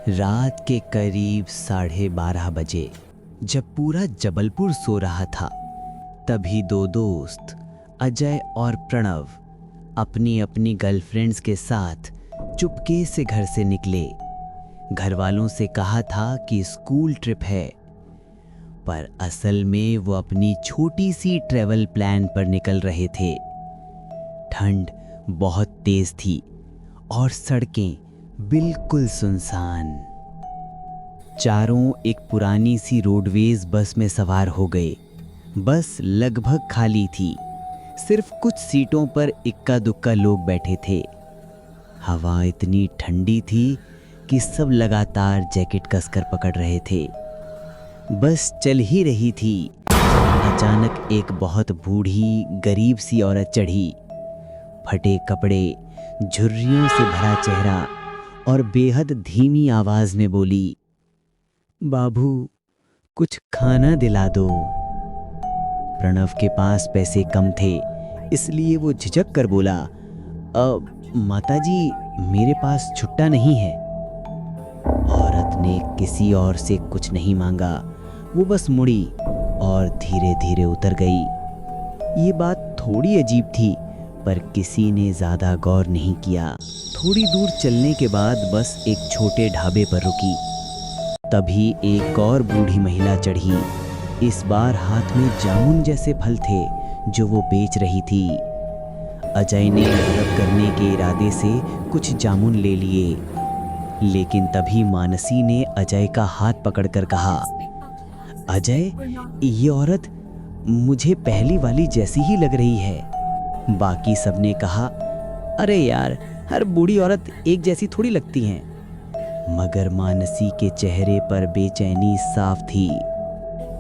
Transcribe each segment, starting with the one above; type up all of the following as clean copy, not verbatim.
रात के करीब 12:30 बजे जब पूरा जबलपुर सो रहा था, तभी दो दोस्त अजय और प्रणव अपनी अपनी गर्लफ्रेंड्स के साथ चुपके से घर से निकले। घर वालों से कहा था कि स्कूल ट्रिप है, पर असल में वो अपनी छोटी सी ट्रैवल प्लान पर निकल रहे थे। ठंड बहुत तेज थी और सड़कें बिल्कुल सुनसान। चारों एक पुरानी सी रोडवेज बस में सवार हो गए। बस लगभग खाली थी, सिर्फ कुछ सीटों पर इक्का दुक्का लोग बैठे थे। हवा इतनी ठंडी थी कि सब लगातार जैकेट कसकर पकड़ रहे थे। बस चल ही रही थी, अचानक एक बहुत बूढ़ी गरीब सी औरत चढ़ी। फटे कपड़े, झुर्रियों से भरा चेहरा और बेहद धीमी आवाज में बोली, बाबू कुछ खाना दिला दो। प्रणव के पास पैसे कम थे, इसलिए वो झिझक कर बोला, माताजी मेरे पास छुट्टा नहीं है। औरत ने किसी और से कुछ नहीं मांगा, वो बस मुड़ी और धीरे धीरे उतर गई। ये बात थोड़ी अजीब थी, पर किसी ने ज्यादा गौर नहीं किया। थोड़ी दूर चलने के बाद बस एक छोटे ढाबे पर रुकी। तभी एक और बूढ़ी महिला चढ़ी। इस बार हाथ में जामुन जैसे फल थे जो वो बेच रही थी। अजय ने मदद करने के इरादे से कुछ जामुन ले लिए, लेकिन तभी मानसी ने अजय का हाथ पकड़कर कहा, अजय ये औरत मुझे पहली वाली जैसी ही लग रही है। बाकी सबने कहा, अरे यार हर बूढ़ी औरत एक जैसी थोड़ी लगती हैं। मगर मानसी के चेहरे पर बेचैनी साफ थी।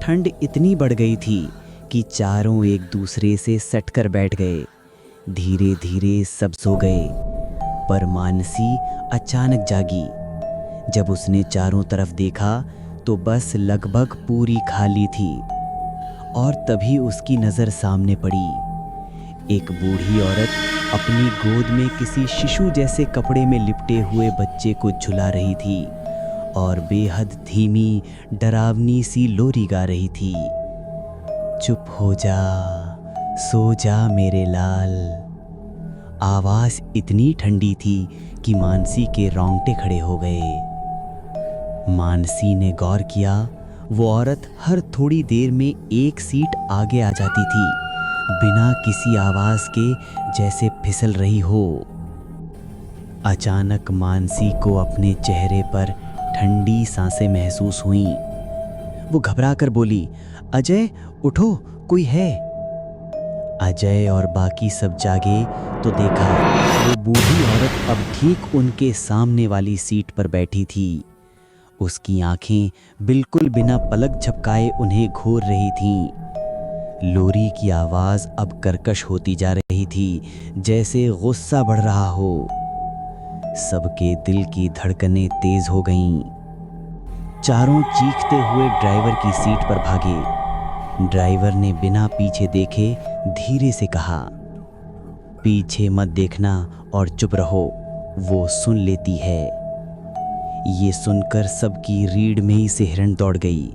ठंड इतनी बढ़ गई थी कि चारों एक दूसरे से सटकर बैठ गए। धीरे धीरे सब सो गए, पर मानसी अचानक जागी। जब उसने चारों तरफ देखा तो बस लगभग पूरी खाली थी, और तभी उसकी नज़र सामने पड़ी। एक बूढ़ी औरत अपनी गोद में किसी शिशु जैसे कपड़े में लिपटे हुए बच्चे को झुला रही थी और बेहद धीमी डरावनी सी लोरी गा रही थी, चुप हो जा, सो जा मेरे लाल। आवाज इतनी ठंडी थी कि मानसी के रोंगटे खड़े हो गए। मानसी ने गौर किया, वो औरत हर थोड़ी देर में एक सीट आगे आ जाती थी, बिना किसी आवाज के, जैसे फिसल रही हो। अचानक मानसी को अपने चेहरे पर ठंडी सांसें महसूस हुईं। वो घबराकर बोली, अजय उठो, कोई है। अजय और बाकी सब जागे तो देखा वो बूढ़ी औरत अब ठीक उनके सामने वाली सीट पर बैठी थी। उसकी आंखें बिल्कुल बिना पलक झपकाए उन्हें घूर रही थीं। लोरी की आवाज अब कर्कश होती जा रही थी, जैसे गुस्सा बढ़ रहा हो। सबके दिल की धड़कनें तेज हो गईं। चारों चीखते हुए ड्राइवर की सीट पर भागे। ड्राइवर ने बिना पीछे देखे धीरे से कहा, पीछे मत देखना और चुप रहो, वो सुन लेती है। ये सुनकर सबकी रीढ़ में ही सिहरन दौड़ गई।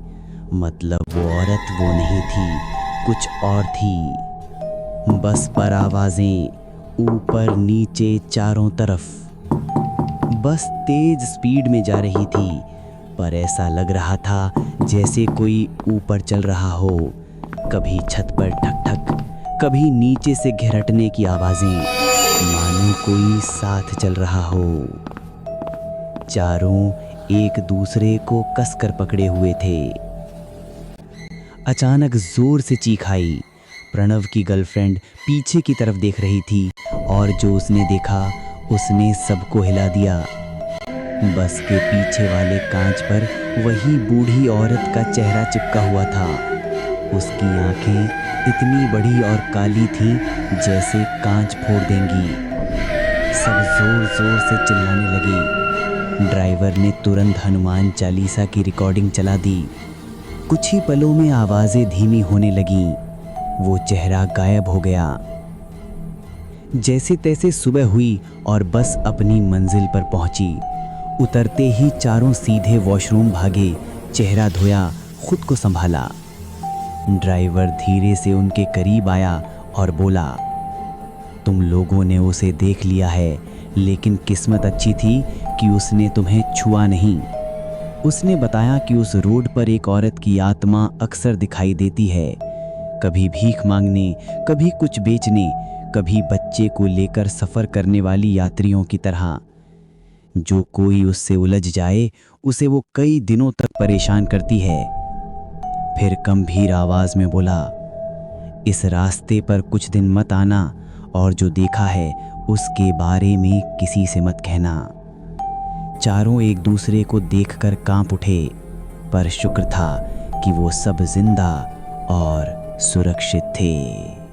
मतलब वो औरत वो नहीं थी, कुछ और थी। बस पर आवाजें ऊपर नीचे चारों तरफ। बस तेज स्पीड में जा रही थी, पर ऐसा लग रहा था जैसे कोई ऊपर चल रहा हो। कभी छत पर ठक ठक, कभी नीचे से घेरटने की आवाजें, मानो कोई साथ चल रहा हो। चारों एक दूसरे को कसकर पकड़े हुए थे। अचानक जोर से चीख आई। प्रणव की गर्लफ्रेंड पीछे की तरफ देख रही थी, और जो उसने देखा उसने सबको हिला दिया। बस के पीछे वाले कांच पर वही बूढ़ी औरत का चेहरा चिपका हुआ था। उसकी आंखें इतनी बड़ी और काली थीं जैसे कांच फोड़ देंगी। सब जोर जोर से चिल्लाने लगे। ड्राइवर ने तुरंत हनुमान चालीसा की रिकॉर्डिंग चला दी। कुछ ही पलों में आवाजें धीमी होने लगीं। वो चेहरा गायब हो गया। जैसे तैसे सुबह हुई और बस अपनी मंजिल पर पहुंची। उतरते ही चारों सीधे वॉशरूम भागे, चेहरा धोया, खुद को संभाला। ड्राइवर धीरे से उनके करीब आया और बोला, तुम लोगों ने उसे देख लिया है, लेकिन किस्मत अच्छी थी कि उसने तुम्हें छुआ नहीं। उसने बताया कि उस रोड पर एक औरत की आत्मा अक्सर दिखाई देती है, कभी भीख मांगने, कभी कुछ बेचने, कभी बच्चे को लेकर सफ़र करने वाली यात्रियों की तरह। जो कोई उससे उलझ जाए उसे वो कई दिनों तक परेशान करती है। फिर गंभीर आवाज में बोला, इस रास्ते पर कुछ दिन मत आना और जो देखा है उसके बारे में किसी से मत कहना। चारों एक दूसरे को देखकर कांप उठे, पर शुक्र था कि वो सब जिंदा और सुरक्षित थे।